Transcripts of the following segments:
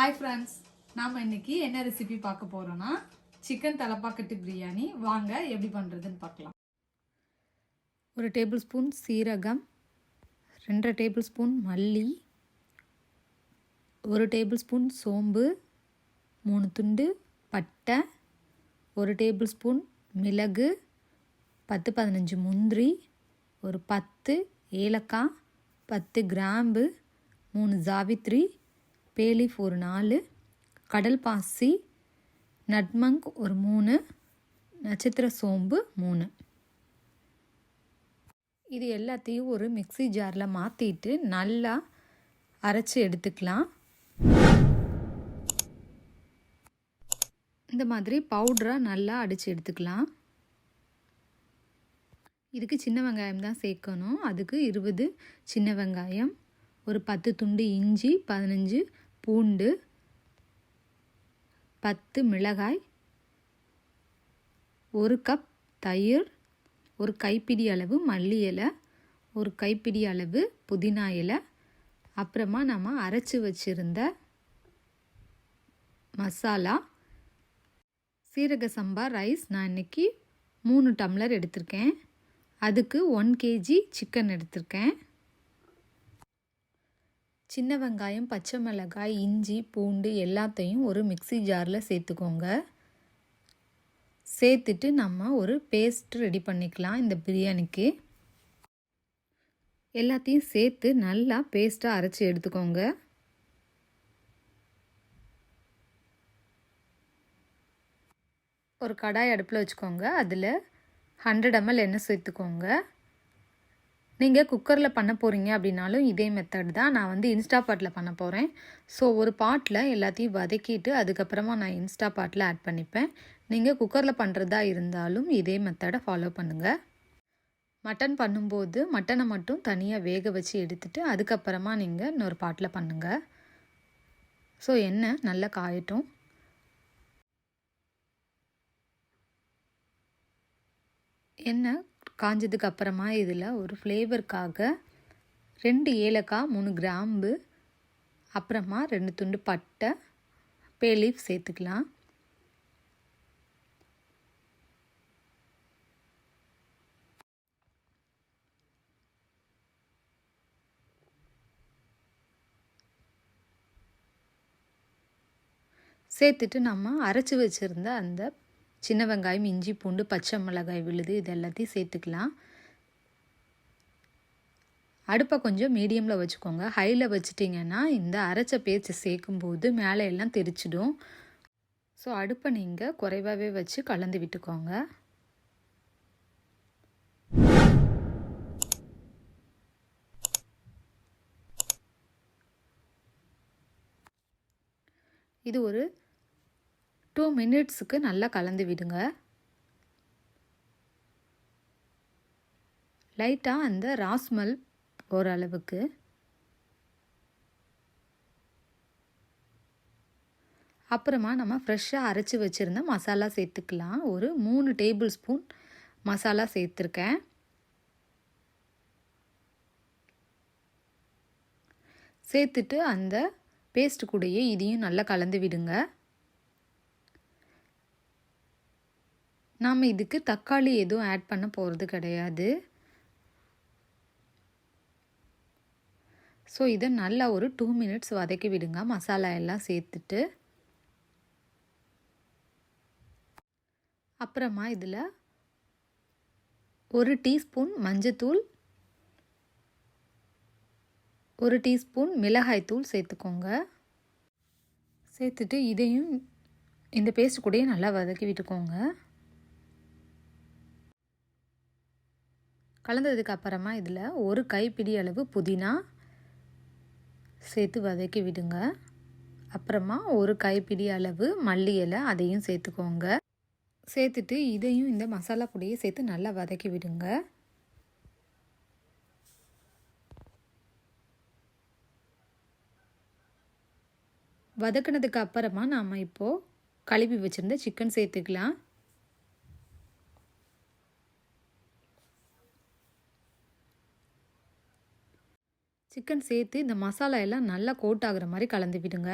Hi friends, நாம் இன்னைக்கு என்ன ரெசிபி பார்க்க போகிறோன்னா சிக்கன் தலப்பாக்கட்டு பிரியாணி. வாங்க எப்படி பண்ணுறதுன்னு பார்க்கலாம். 1 டேபிள் ஸ்பூன் சீரகம், 2 டேபிள் ஸ்பூன் மல்லி, 1 டேபிள் ஸ்பூன் சோம்பு, 3 துண்டு பட்டை, 1 டேபிள் ஸ்பூன் மிளகு, 10-15 முந்திரி, ஒரு 10 ஏலக்காய், 10 கிராம்பு, 3 ஜாவித்ரி, பேலீஃப் ஒரு 4, கடல் பாசி, நட்மங்க் ஒரு 3, நட்சத்திர சோம்பு 3. இது எல்லாத்தையும் ஒரு மிக்ஸி ஜாரில் மாற்றிட்டு நல்லா அரைச்சி எடுத்துக்கலாம். இந்த மாதிரி பவுடராக நல்லா அடித்து எடுத்துக்கலாம். இதுக்கு சின்ன வெங்காயம் தான் சேர்க்கணும். அதுக்கு 20 சின்ன வெங்காயம், ஒரு 10 துண்டு இஞ்சி, 15 பூண்டு, 10 மிளகாய், 1 கப் தயிர், ஒரு கைப்பிடி அளவு மல்லி இலை, ஒரு கைப்பிடி அளவு புதினா இலை, அப்புறமா நம்ம அரைச்சி வச்சுருந்த மசாலா. சீரக சம்பா ரைஸ் நான் இன்றைக்கி 3 டம்ளர் எடுத்திருக்கேன். அதுக்கு 1 kg சிக்கன் எடுத்திருக்கேன். சின்ன வெங்காயம், பச்சை மிளகாய், இஞ்சி, பூண்டு எல்லாத்தையும் ஒரு மிக்ஸி ஜாரில் சேர்த்துக்கோங்க. சேர்த்துட்டு நம்ம ஒரு பேஸ்ட் ரெடி பண்ணிக்கலாம். இந்த பிரியாணிக்கு எல்லாத்தையும் சேர்த்து நல்லா பேஸ்ட்டாக அரைச்சி எடுத்துக்கோங்க. ஒரு கடாய் அடுப்பில் வச்சுக்கோங்க. அதில் 100 ml எண்ணெய் சேர்த்துக்கோங்க. நீங்கள் குக்கரில் பண்ண போகிறீங்க அப்படின்னாலும் இதே மெத்தட் தான். நான் வந்து இன்ஸ்டா பாட்டில் பண்ண போகிறேன். ஸோ ஒரு பாட்டில் எல்லாத்தையும் வதக்கிட்டு அதுக்கப்புறமா நான் இன்ஸ்டா பாட்டில் ஆட் பண்ணிப்பேன். நீங்கள் குக்கரில் பண்ணுறதா இருந்தாலும் இதே மெத்தடை ஃபாலோ பண்ணுங்கள். மட்டன் பண்ணும்போது மட்டனை மட்டும் தனியாக வேக வச்சு எடுத்துட்டு அதுக்கப்புறமா நீங்கள் இன்னொரு பாட்டில் பண்ணுங்கள். ஸோ எண்ணெய் நல்லா காயட்டும். எண்ணெய் காஞ்சதுக்கு அப்புறமா இதில் ஒரு ஃப்ளேவருக்காக 2 ஏலக்காய், 3 கிராம்பு, அப்புறமா 2 துண்டு பட்டை, பேலீஃப் சேர்த்துக்கலாம். சேர்த்துட்டு நம்ம அரைச்சி வச்சுருந்த அந்த சின்ன வெங்காயம், இஞ்சி, பூண்டு, பச்சை மிளகாய் விழுது இது எல்லாத்தையும் சேர்த்துக்கலாம். அடுப்பை கொஞ்சம் மீடியமில் வச்சுக்கோங்க. ஹையில் வச்சிட்டிங்கன்னா இந்த அரைச்ச பேஸ்ட் சேர்க்கும்போது மேலே எல்லாம் தெரிச்சிடும். ஸோ அடுப்பை நீங்கள் குறைவாகவே வச்சு கலந்து விட்டுக்கோங்க. இது ஒரு 2 மினிட்ஸுக்கு நல்லா கலந்து விடுங்க. லைட்டாக அந்த ராஸ்மல் போகிற அளவுக்கு. அப்புறமா நம்ம ஃப்ரெஷ்ஷாக அரைச்சி வச்சுருந்த மசாலா சேர்த்துக்கலாம். ஒரு 3 டேபிள் ஸ்பூன் மசாலா சேர்த்துருக்கேன். சேர்த்துட்டு அந்த பேஸ்ட் கூடயே இதையும் நல்லா கலந்து விடுங்க. நாம் இதுக்கு தக்காளி எதுவும் ஆட் பண்ண போகிறது கிடையாது. ஸோ இதை நல்லா ஒரு 2 மினிட்ஸ் வதக்கி விடுங்க மசாலா எல்லாம் சேர்த்துட்டு. அப்புறமா இதில் 1 டீஸ்பூன் மஞ்சத்தூள், 1 டீஸ்பூன் மிளகாய்த்தூள் சேர்த்துக்கோங்க. சேர்த்துட்டு இதையும் இந்த பேஸ்ட் கூடயே நல்லா வதக்கி விட்டுக்கோங்க. கலந்ததுக்கு அப்புறமா இதில் ஒரு கைப்பிடி அளவு புதினா சேர்த்து வதக்கி விடுங்க. அப்புறமா ஒரு கைப்பிடி அளவு மல்லி இலை அதையும் சேர்த்துக்கோங்க. சேர்த்துட்டு இதையும் இந்த மசாலா கூடயே சேர்த்து நல்லா வதக்கி விடுங்க. வதக்கினதுக்கு அப்புறமா நாம் இப்போது கழுவி வச்சுருந்த சிக்கன் சேர்த்துக்கலாம். சிக்கன் சேர்த்து இந்த மசாலா எல்லாம் நல்லா கோட் ஆகுற மாதிரி கலந்து விடுங்க.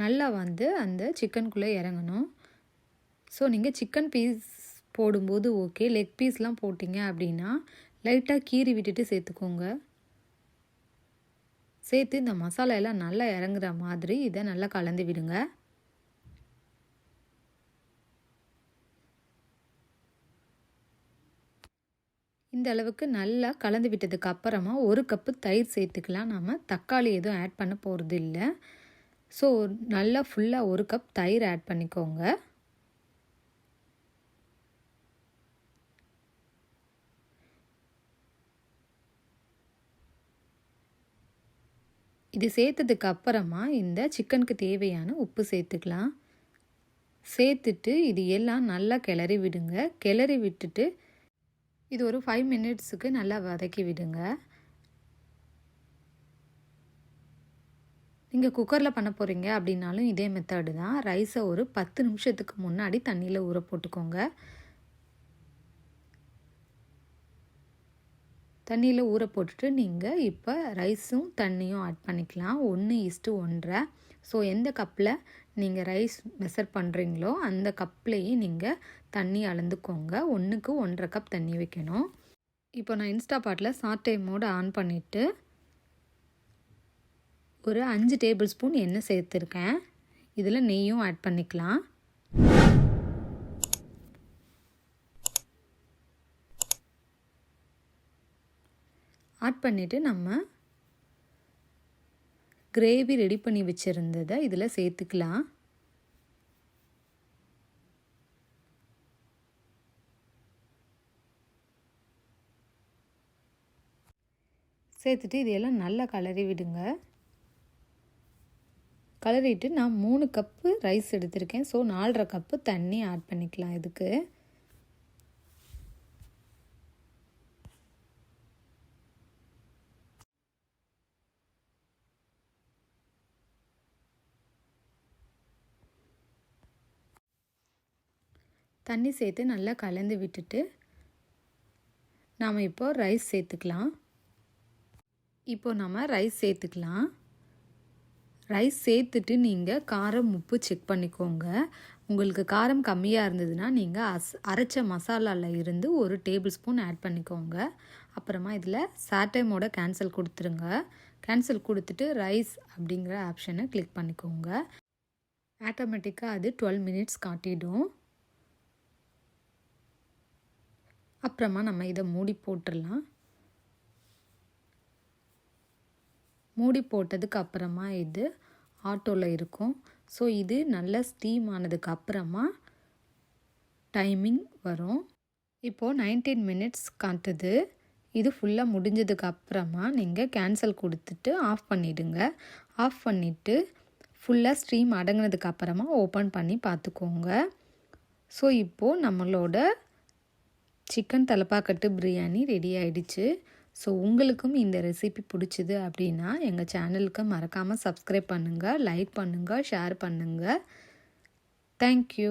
நல்லா வந்து அந்த சிக்கனுக்குள்ளே இறங்கணும். ஸோ நீங்கள் சிக்கன் பீஸ் போடும்போது ஓகே, லெக் பீஸ்லாம் போட்டிங்க அப்படின்னா லைட்டாக கீறி விட்டுட்டு சேர்த்துக்கோங்க. சேர்த்து இந்த மசாலா எல்லாம் நல்லா இறங்குற மாதிரி இதை நல்லா கலந்து விடுங்க. இந்த அளவுக்கு நல்லா கலந்து விட்டதுக்கு அப்புறமா 1 கப்பு தயிர் சேர்த்துக்கலாம். நம்ம தக்காளி எதுவும் ஆட் பண்ண போகிறது இல்லை. ஸோ நல்லா ஃபுல்லாக 1 கப் தயிர் ஆட் பண்ணிக்கோங்க. இது சேர்த்ததுக்கு அப்புறமா இந்த சிக்கனுக்கு தேவையான உப்பு சேர்த்துக்கலாம். சேர்த்துட்டு இது எல்லாம் நல்லா கிளறி விடுங்க. கிளறி விட்டுட்டு இது ஒரு 5 மினிட்ஸுக்கு நல்லா வதக்கி விடுங்க. நீங்கள் குக்கரில் பண்ண போகிறீங்க அப்படின்னாலும் இதே மெத்தடு தான். ரைஸை ஒரு 10 நிமிஷத்துக்கு முன்னாடி தண்ணியில் ஊற போட்டுக்கோங்க. தண்ணியில் ஊற போட்டுட்டு நீங்கள் இப்போ ரைஸும் தண்ணியும் ஆட் பண்ணிக்கலாம். 1:1. ஸோ எந்த கப்பில் நீங்கள் ரைஸ் மெஷர் பண்ணுறீங்களோ அந்த கப்லேயே நீங்கள் தண்ணி அளந்துக்கோங்க. 1க்கு 1.5 கப் தண்ணி வைக்கணும். இப்போ நான் இன்ஸ்டாபாட்டில் சாட்டே மோடு ஆன் பண்ணிவிட்டு ஒரு 5 டேபிள் ஸ்பூன் எண்ணெய் சேர்த்துருக்கேன். இதில் நெய்யும் ஆட் பண்ணிக்கலாம். ஆட் பண்ணிவிட்டு நம்ம கிரேவி ரெடி பண்ணி வச்சுருந்ததை இதில் சேர்த்துக்கலாம். சேர்த்துட்டு இதையெல்லாம் நல்லா கலரி விடுங்க. கலரிட்டு நான் 3 கப்பு ரைஸ் எடுத்திருக்கேன். ஸோ 4.5 கப்பு தண்ணி ஆட் பண்ணிக்கலாம். இதுக்கு தண்ணி சேர்த்து நல்லா கலந்து விட்டுட்டு நாம் இப்போ ரைஸ் சேர்த்துக்கலாம். ரைஸ் சேர்த்துட்டு நீங்கள் காரம் உப்பு செக் பண்ணிக்கோங்க. உங்களுக்கு காரம் கம்மியாக இருந்ததுன்னா நீங்கள் அரைச்ச மசாலாவில் இருந்து 1 டேபிள் ஸ்பூன் ஆட் பண்ணிக்கோங்க. அப்புறமா இதில் சாட்டே மோட கேன்சல் கொடுத்துருங்க. கேன்சல் கொடுத்துட்டு ரைஸ் அப்படிங்கிற ஆப்ஷனை கிளிக் பண்ணிக்கோங்க. ஆட்டோமேட்டிக்காக அது 12 மினிட்ஸ் காட்டிடும். அப்புறமா நம்ம இதை மூடி போட்டுடலாம். மூடி போட்டதுக்கு அப்புறமா இது ஆட்டோவில் இருக்கும். ஸோ இது நல்லா ஸ்டீம் ஆனதுக்கு அப்புறமா டைமிங் வரும். இப்போது 19 மினிட்ஸ் காட்டுது. இது ஃபுல்லாக முடிஞ்சதுக்கு அப்புறமா நீங்கள் கேன்சல் கொடுத்துட்டு ஆஃப் பண்ணிவிடுங்க. ஆஃப் பண்ணிவிட்டு ஃபுல்லாக ஸ்டீம் அடங்கினதுக்கு அப்புறமா ஓப்பன் பண்ணி பார்த்துக்கோங்க. ஸோ இப்போது நம்மளோட சிக்கன் தலப்பாக்கட்டு பிரியாணி ரெடி ஆகிடுச்சு. ஸோ உங்களுக்கும் இந்த ரெசிபி பிடிச்சிது அப்படின்னா எங்கள் சேனலுக்கு மறக்காமல் சப்ஸ்கிரைப் பண்ணுங்கள், லைக் பண்ணுங்கள், ஷேர் பண்ணுங்கள். தேங்க்யூ.